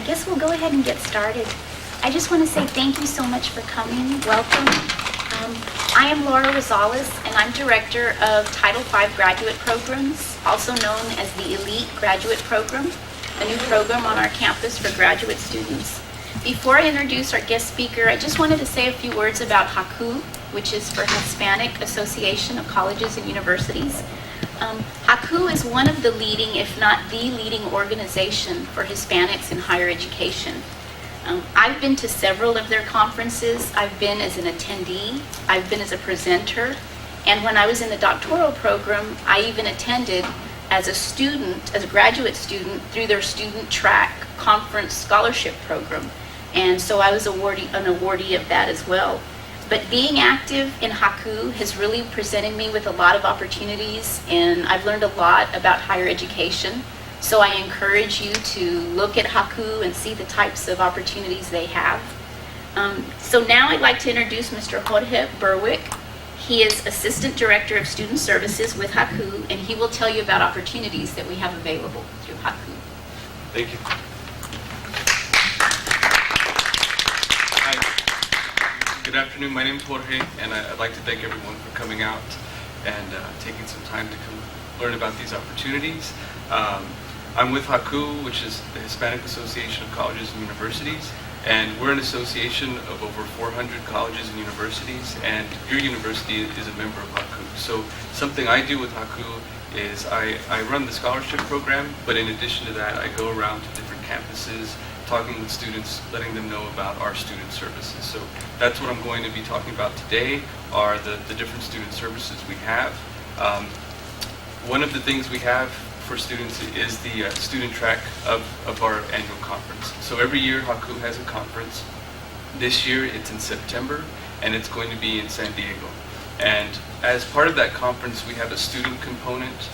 guess we'll go ahead and get started. I just want to say thank you so much for coming. Welcome. I am Laura Rosales, and I'm Director of Title V Graduate Programs, also known as the Elite Graduate Program, a new program on our campus for graduate students. Before I introduce our guest speaker, I just wanted to say a few words about HACU, which is for Hispanic Association of Colleges and Universities. HACU is one of the leading, if not the leading organization for Hispanics in higher education. I've been to several of their conferences. I've been as an attendee, I've been as a presenter, and when I was in the doctoral program, I even attended as a student, as a graduate student, through their student track conference scholarship program. And so I was an awardee of that as well. But being active in HACU has really presented me with a lot of opportunities, and I've learned a lot about higher education. So I encourage you to look at HACU and see the types of opportunities they have. So now I'd like to introduce Mr. Jorge Berwick. He is Assistant Director of Student Services with HACU, and he will tell you about opportunities that we have available through HACU. Thank you. Good afternoon, my name is Jorge, and I'd like to thank everyone for coming out and taking some time to come learn about these opportunities. I'm with HACU, which is the Hispanic Association of Colleges and Universities, and we're an association of over 400 colleges and universities, and your university is a member of HACU. So something I do with HACU is I run the scholarship program, but in addition to that, I go around to different campuses, talking with students, letting them know about our student services. So that's what I'm going to be talking about today, are the different student services we have. One of the things we have for students is the student track of our annual conference. So every year HACU has a conference. This year it's in September, and it's going to be in San Diego. And as part of that conference, we have a student component.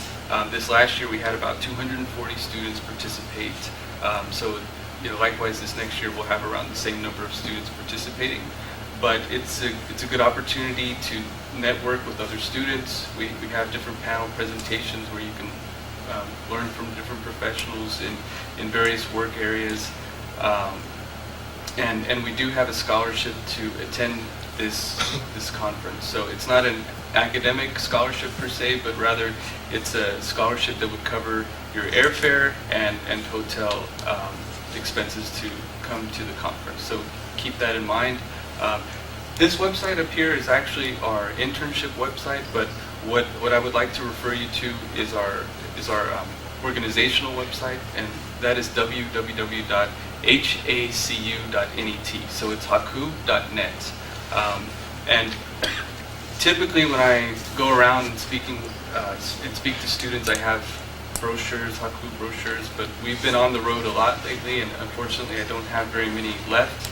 This last year we had about 240 students participate. So likewise, this next year we'll have around the same number of students participating. But it's a good opportunity to network with other students. We have different panel presentations where you can learn from different professionals in various work areas. And we do have a scholarship to attend this conference. So it's not an academic scholarship per se, but rather it's a scholarship that would cover your airfare and hotel expenses to come to the conference. So keep that in mind. This website up here is actually our internship website, but what I would like to refer you to is our organizational website, and that is www.hacu.net. So it's hacu.net. And typically when I go around and speak to students, I have brochures, HACU brochures, but we've been on the road a lot lately, and unfortunately I don't have very many left.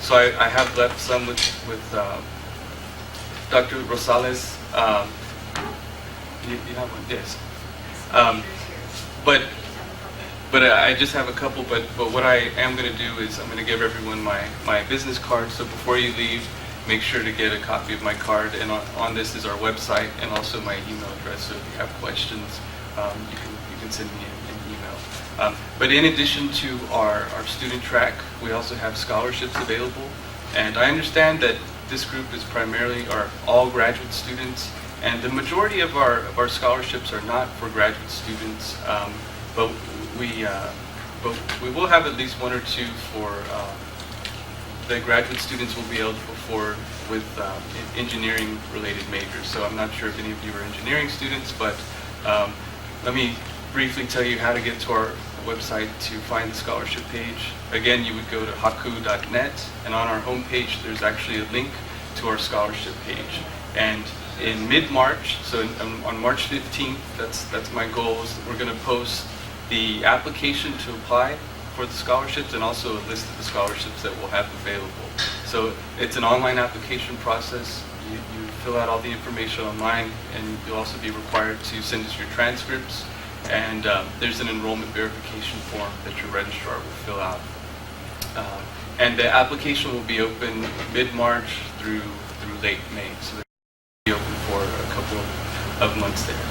So I have left some with Dr. Rosales. You have one? Yes. But I just have a couple, but what I am going to do is I'm going to give everyone my business card, so before you leave, make sure to get a copy of my card, and on this is our website and also my email address, so if you have questions, you can send me an email. But in addition to our student track, we also have scholarships available, and I understand that this group is primarily all graduate students, and the majority of our scholarships are not for graduate students, but we will have at least one or two for the graduate students will be eligible for with engineering related majors. So I'm not sure if any of you are engineering students, but let me briefly tell you how to get to our website to find the scholarship page. Again, you would go to hacu.net, and on our homepage there's actually a link to our scholarship page. And in mid-March, so on March 15th, that's my goal, is that we're going to post the application to apply for the scholarships and also a list of the scholarships that we'll have available. So it's an online application process. You fill out all the information online, and you'll also be required to send us your transcripts. And there's an enrollment verification form that your registrar will fill out. And the application will be open mid-March through late May. So they'll be open for a couple of months there.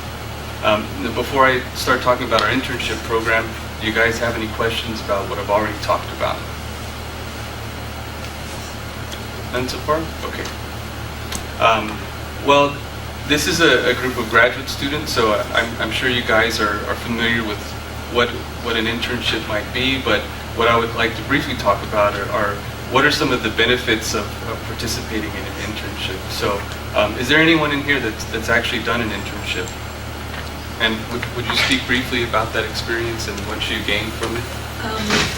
Before I start talking about our internship program, do you guys have any questions about what I've already talked about? None so far? Okay. Well, this is a group of graduate students, so I'm sure you guys are familiar with what an internship might be, but what I would like to briefly talk about are what are some of the benefits of participating in an internship. So is there anyone in here that's actually done an internship? And would you speak briefly about that experience and what you gained from it?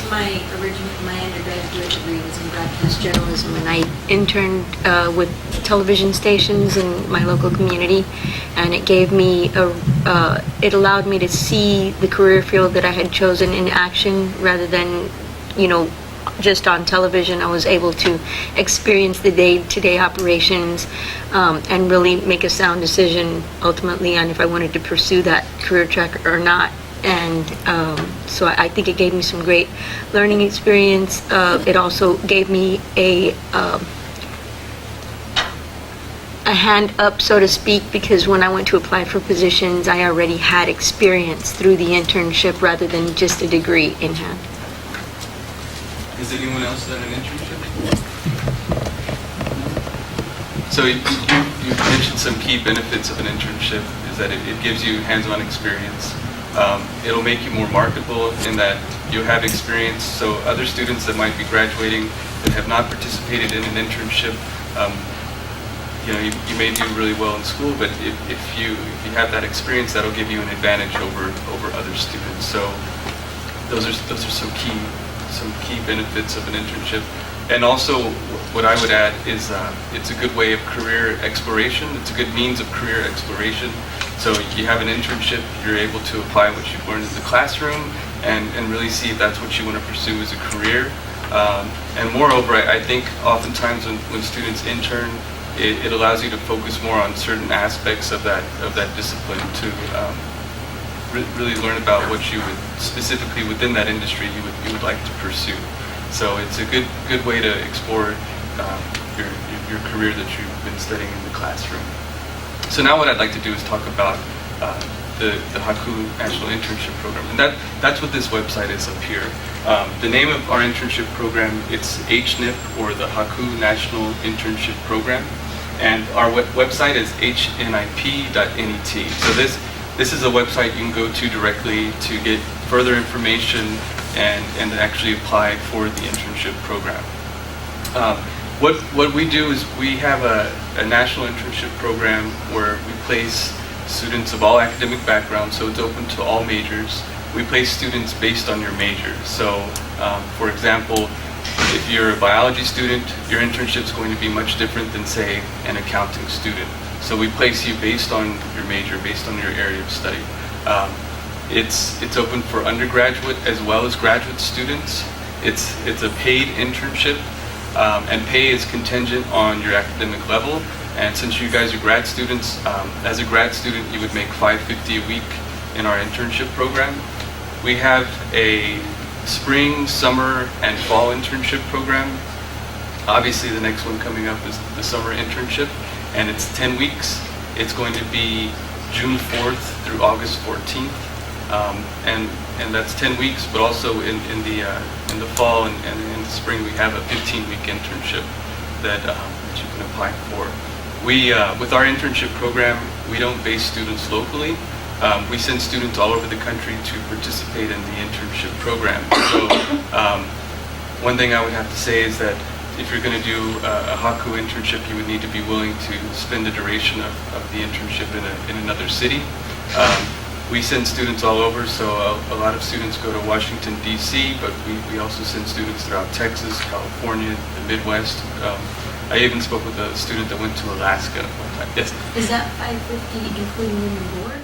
My undergraduate degree was in broadcast journalism, and I interned with television stations in my local community, and it gave me it allowed me to see the career field that I had chosen in action rather than, just on television. I was able to experience the day-to-day operations and really make a sound decision ultimately on if I wanted to pursue that career track or not. And so I think it gave me some great learning experience. It also gave me a hand up, so to speak, because when I went to apply for positions, I already had experience through the internship rather than just a degree in hand. Has anyone else done an internship? So you mentioned some key benefits of an internship is that it gives you hands-on experience. It'll make you more marketable in that you have experience. So other students that might be graduating that have not participated in an internship, you may do really well in school, but if you have that experience, that'll give you an advantage over other students. So those are some key benefits of an internship. And also, what I would add is it's a good way of career exploration. It's a good means of career exploration. So you have an internship, you're able to apply what you've learned in the classroom and really see if that's what you want to pursue as a career. And moreover, I think oftentimes when students intern, it allows you to focus more on certain aspects of that discipline to really learn about what you would specifically within that industry you would like to pursue. So it's a good way to explore your career that you've been studying in the classroom. So now what I'd like to do is talk about the HACU National Internship Program, and that's what this website is up here. The name of our internship program, it's HNIP, or the HACU National Internship Program, and our website is hnip.net. So this is a website you can go to directly to get further information and actually apply for the internship program. What we do is we have a national internship program where we place students of all academic backgrounds, so it's open to all majors. We place students based on your major. So, for example, if you're a biology student, your internship is going to be much different than, say, an accounting student. So we place you based on your major, based on your area of study. It's open for undergraduate as well as graduate students. It's a paid internship, and pay is contingent on your academic level. And since you guys are grad students, as a grad student, you would make $550 a week in our internship program. We have a spring, summer, and fall internship program. Obviously, the next one coming up is the summer internship, and it's 10 weeks. It's going to be June 4th through August 14th, and that's 10 weeks. But also in the fall and in the spring, we have a 15-week internship that you can apply for. We with our internship program, we don't base students locally. We send students all over the country to participate in the internship program. So one thing I would have to say is that if you're going to do a HACU internship, you would need to be willing to spend the duration of the internship in another city. We send students all over, so a lot of students go to Washington, D.C., but we also send students throughout Texas, California, the Midwest. I even spoke with a student that went to Alaska one time. Yes? Is that $550 including room and board?